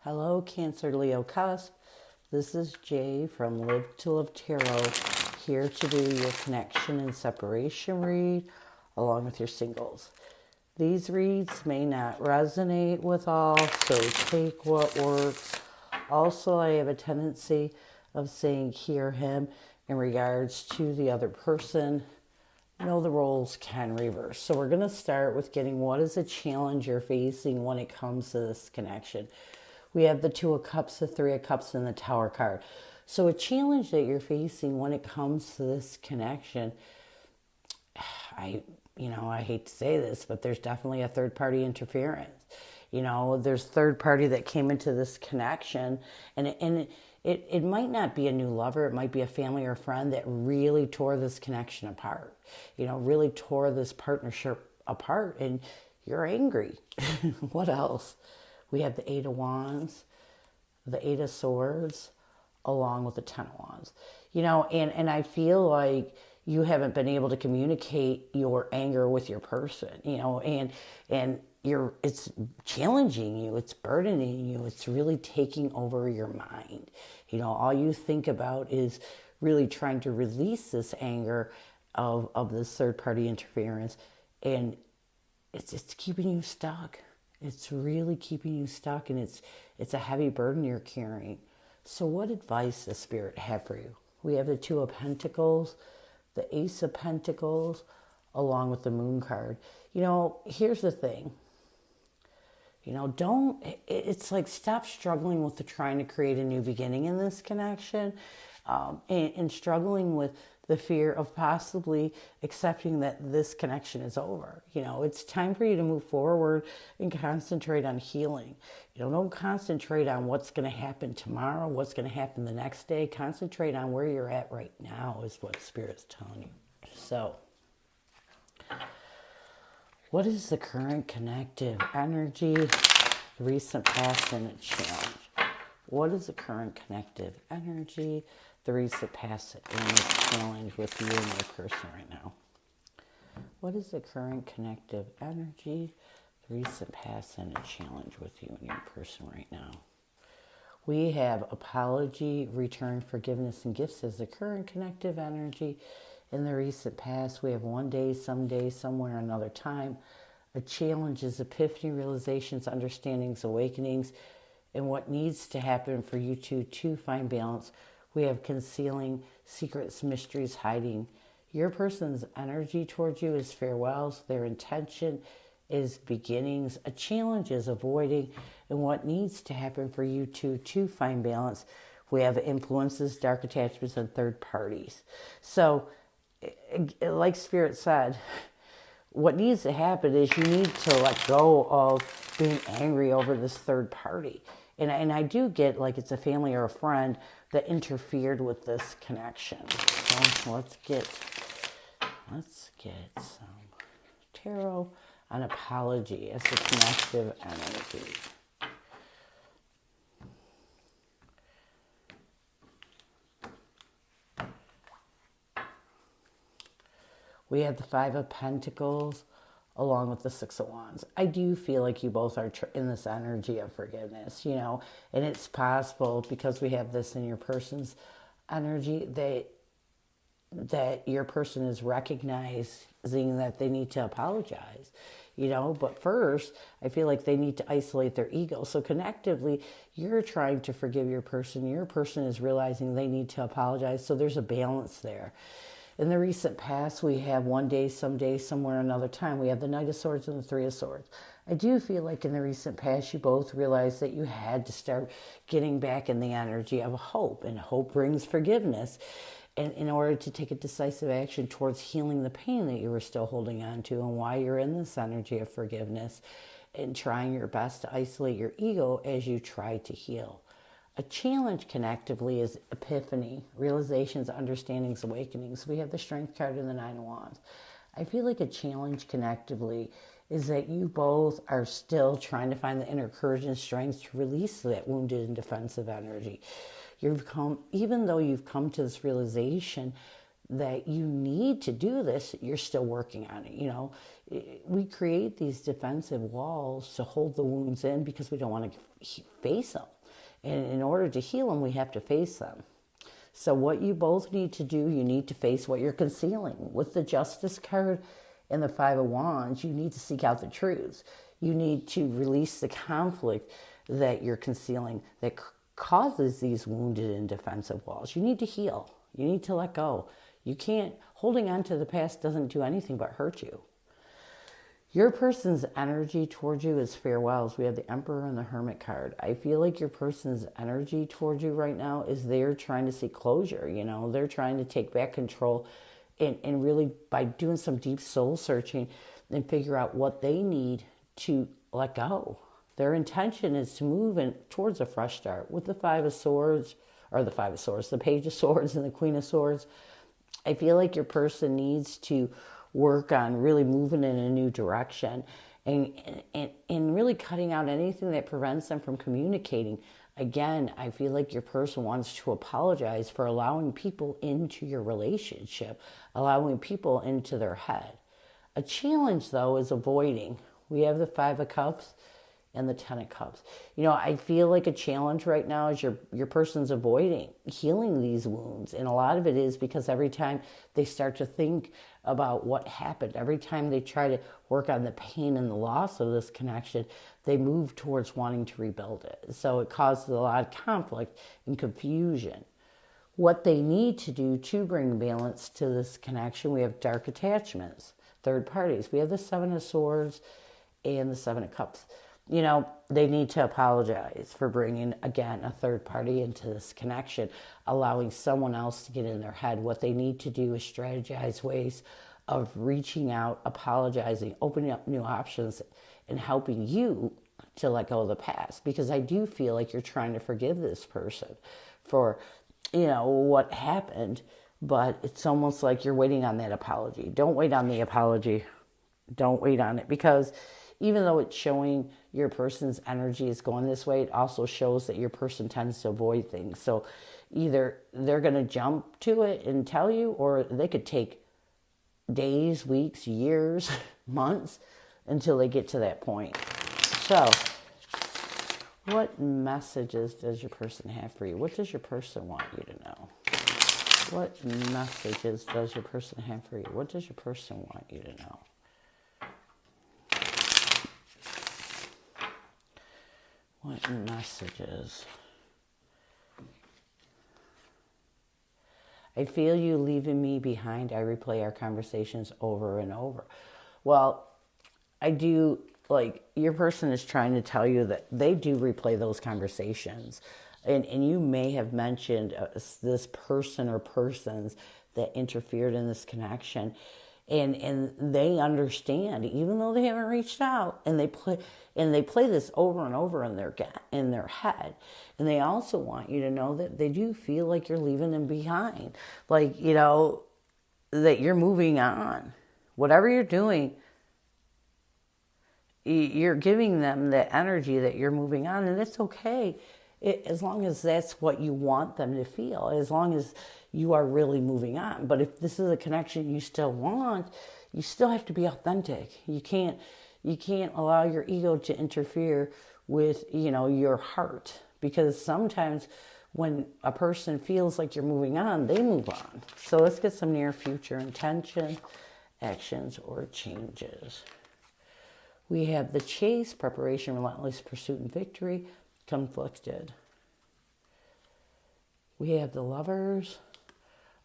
Hello, Cancer Leo Cusp. This is Jay from Live to Live Tarot, here to do your connection and separation read along with your singles. These reads may not resonate with all, so take what works. Also, I have a tendency of saying hear him in regards to the other person. The roles can reverse. So we're going to start with getting what is a challenge you're facing when it comes to this connection. We have the Two of Cups, the Three of Cups, and the Tower card. So a challenge that you're facing when it comes to this connection, I hate to say this, but there's definitely a third party interference. There's third party that came into this connection, and it might not be a new lover. It might be a family or friend that really tore this connection apart. Really tore this partnership apart, and you're angry. What else? We have the Eight of Wands, the Eight of Swords, along with the Ten of Wands. And I feel like you haven't been able to communicate your anger with your person, and it's challenging you, it's burdening you, it's really taking over your mind. All you think about is really trying to release this anger of this third party interference, and it's keeping you stuck. It's really keeping you stuck, and it's a heavy burden you're carrying. So what advice does Spirit have for you? We have the Two of Pentacles, the Ace of Pentacles, along with the Moon card. Here's the thing. It's like stop struggling with trying to create a new beginning in this connection, and struggling with the fear of possibly accepting that this connection is over. It's time for you to move forward and concentrate on healing. Don't concentrate on what's going to happen tomorrow, what's going to happen the next day. Concentrate on where you're at right now is what Spirit's telling you. So, what is the current connective energy, the recent past, and a challenge? What is the current connective energy, the recent past, and a challenge with you and your person right now? What is the current connective energy, the recent past, and a challenge with you and your person right now? We have apology, return, forgiveness, and gifts as the current connective energy. In the recent past, we have one day, someday, somewhere, another time. A challenge is epiphany, realizations, understandings, awakenings, and what needs to happen for you two to find balance. We have concealing, secrets, mysteries, hiding. Your person's energy towards you is farewells. Their intention is beginnings. A challenge is avoiding, and what needs to happen for you two to find balance. We have influences, dark attachments, and third parties. So, like Spirit said, what needs to happen is you need to let go of being angry over this third party. And I do get like it's a family or a friend that interfered with this connection. So let's get some tarot on apology as a connective energy. We have the Five of Pentacles along with the Six of Wands. I do feel like you both are in this energy of forgiveness, and it's possible because we have this in your person's energy that your person is recognizing that they need to apologize, but first I feel like they need to isolate their ego. So connectively, you're trying to forgive your person is realizing they need to apologize. So there's a balance there. In the recent past, we have one day, someday, somewhere, another time. We have the Knight of Swords and the Three of Swords. I do feel like in the recent past, you both realized that you had to start getting back in the energy of hope, and hope brings forgiveness. And in order to take a decisive action towards healing the pain that you were still holding on to, and why you're in this energy of forgiveness, and trying your best to isolate your ego as you try to heal. A challenge connectively is epiphany, realizations, understandings, awakenings. We have the Strength card and the Nine of Wands. I feel like a challenge connectively is that you both are still trying to find the inner courage and strength to release that wounded and defensive energy. Even though you've come to this realization, that you need to do this, you're still working on it. We create these defensive walls to hold the wounds in because we don't want to face them. And in order to heal them, we have to face them. So what you both need to do, you need to face what you're concealing. With the Justice card and the Five of Wands, you need to seek out the truths. You need to release the conflict that you're concealing that causes these wounded and defensive walls. You need to heal. You need to let go. You can't, holding on to the past doesn't do anything but hurt you. Your person's energy towards you is farewells. We have the Emperor and the Hermit card. I feel like your person's energy towards you right now is they're trying to seek closure. They're trying to take back control and really by doing some deep soul searching and figure out what they need to let go. Their intention is to move towards a fresh start with the Five of Swords, or the Five of Swords, the Page of Swords and the Queen of Swords. I feel like your person needs to work on really moving in a new direction and really cutting out anything that prevents them from communicating. Again, I feel like your person wants to apologize for allowing people into your relationship, allowing people into their head. A challenge, though, is avoiding. We have the Five of Cups and the Ten of Cups. I feel like a challenge right now is your person's avoiding healing these wounds. And a lot of it is because every time they start to think about what happened, every time they try to work on the pain and the loss of this connection, they move towards wanting to rebuild it. So it causes a lot of conflict and confusion. What they need to do to bring balance to this connection, we have dark attachments, third parties. We have the Seven of Swords and the Seven of Cups. They need to apologize for bringing, again, a third party into this connection, allowing someone else to get in their head. What they need to do is strategize ways of reaching out, apologizing, opening up new options, and helping you to let go of the past. Because I do feel like you're trying to forgive this person for, what happened, but it's almost like you're waiting on that apology. Don't wait on the apology. Don't wait on it, because even though it's showing your person's energy is going this way, it also shows that your person tends to avoid things. So either they're going to jump to it and tell you, or they could take days, weeks, years, months until they get to that point. So what messages does your person have for you? What does your person want you to know? What messages does your person have for you? What does your person want you to know? What messages? I feel you leaving me behind. I replay our conversations over and over. Well, I do, your person is trying to tell you that they do replay those conversations. And you may have mentioned this person or persons that interfered in this connection. And they understand, even though they haven't reached out, and they play this over and over in their head. And they also want you to know that they do feel like you're leaving them behind, that you're moving on. Whatever you're doing, you're giving them the energy that you're moving on, and it's okay. As long as that's what you want them to feel, as long as you are really moving on. But if this is a connection you still want, you still have to be authentic. You can't allow your ego to interfere with, your heart. Because sometimes when a person feels like you're moving on, they move on. So let's get some near future intention, actions, or changes. We have the Chase, preparation, relentless pursuit, and victory. Conflicted. We have the Lovers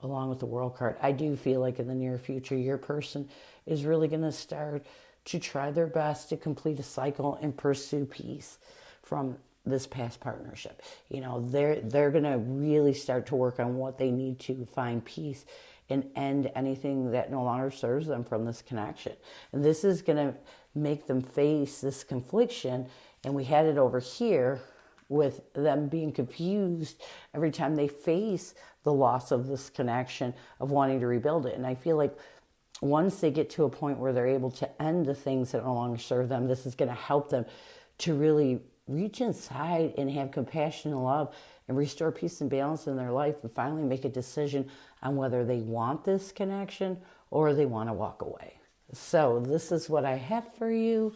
along with the World card. I do feel like in the near future your person is really going to start to try their best to complete a cycle and pursue peace from this past partnership. They're going to really start to work on what they need to find peace and end anything that no longer serves them from this connection. And this is going to make them face this confliction. And we had it over here with them being confused every time they face the loss of this connection, of wanting to rebuild it. And I feel like once they get to a point where they're able to end the things that no longer serve them, this is going to help them to really reach inside and have compassion and love and restore peace and balance in their life and finally make a decision on whether they want this connection or they want to walk away. So this is what I have for you.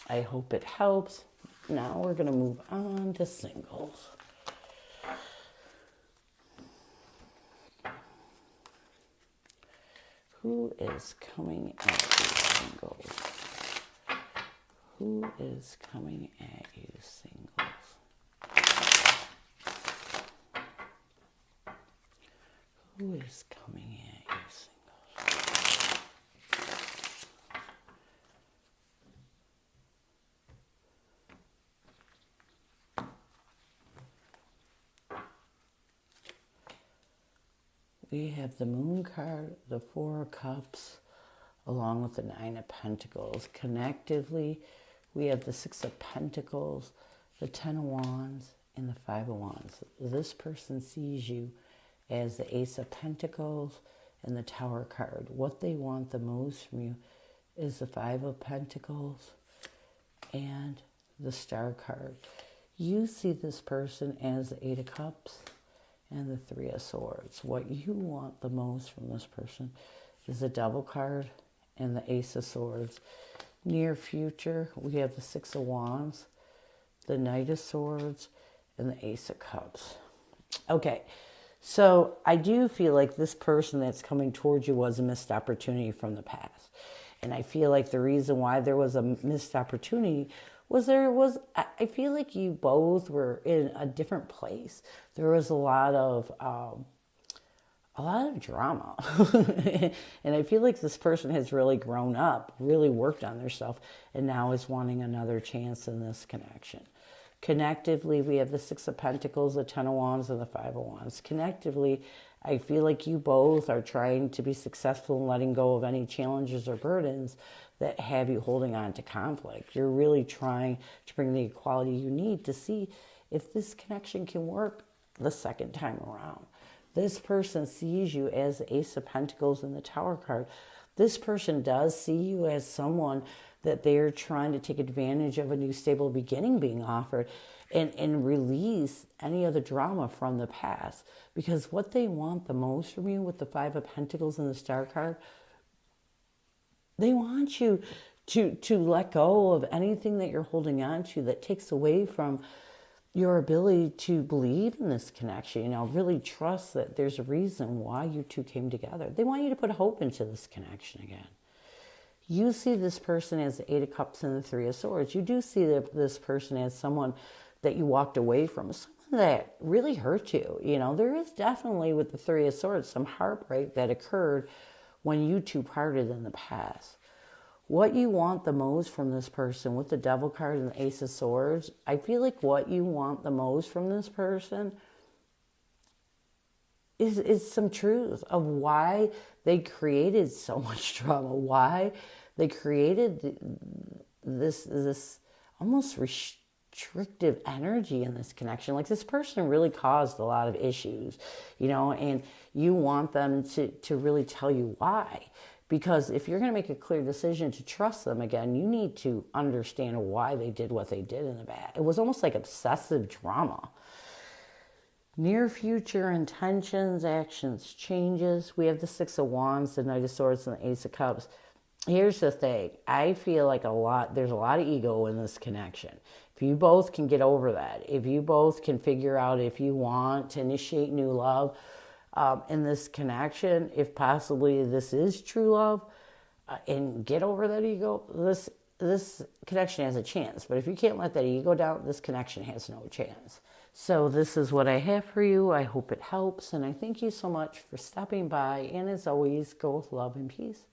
I hope it helps. Now we're going to move on to singles. Who is coming at you, singles? Who is coming at you, singles? Who is coming at you, singles? We have the Moon card, the Four of Cups, along with the Nine of Pentacles. Connectively, we have the Six of Pentacles, the Ten of Wands, and the Five of Wands. This person sees you as the Ace of Pentacles and the Tower card. What they want the most from you is the Five of Pentacles and the Star card. You see this person as the Eight of Cups and the Three of Swords. What you want the most from this person is the Devil card and the Ace of Swords. Near future, we have the Six of Wands, the Knight of Swords, and the Ace of Cups. Okay, so I do feel like this person that's coming towards you was a missed opportunity from the past. And I feel like the reason why there was a missed opportunity was I feel like you both were in a different place. There was a lot of drama. And I feel like this person has really grown up, really worked on themselves, and now is wanting another chance in this connection. Connectively, we have the Six of Pentacles, the Ten of Wands, and the Five of Wands. Connectively, I feel like you both are trying to be successful in letting go of any challenges or burdens that have you holding on to conflict. You're really trying to bring the equality you need to see if this connection can work the second time around. This person sees you as the Ace of Pentacles and the Tower card. This person does see you as someone that they're trying to take advantage of a new stable beginning being offered and release any of the drama from the past. Because what they want the most from you with the Five of Pentacles and the Star card, they want you to let go of anything that you're holding on to that takes away from your ability to believe in this connection, really trust that there's a reason why you two came together. They want you to put hope into this connection again. You see this person as the Eight of Cups and the Three of Swords. You do see this person as someone that you walked away from, someone that really hurt you. There is definitely, with the Three of Swords, some heartbreak that occurred when you two parted in the past. What you want the most from this person with the Devil card and the Ace of Swords, I feel like what you want the most from this person is some truth of why they created so much drama, why they created this almost restrictive energy in this connection. Like, this person really caused a lot of issues, and you want them to really tell you why. Because if you're going to make a clear decision to trust them again, you need to understand why they did what they did in the past. It was almost like obsessive drama. Near future intentions, actions, changes. We have the Six of Wands, the Knight of Swords, and the Ace of Cups. Here's the thing. I feel like there's a lot of ego in this connection. If you both can get over that, if you both can figure out if you want to initiate new love, in this connection, if possibly this is true love, and get over that ego, this connection has a chance. But if you can't let that ego down, this connection has no chance. So this is what I have for you. I hope it helps, and I thank you so much for stopping by. And as always, go with love and peace.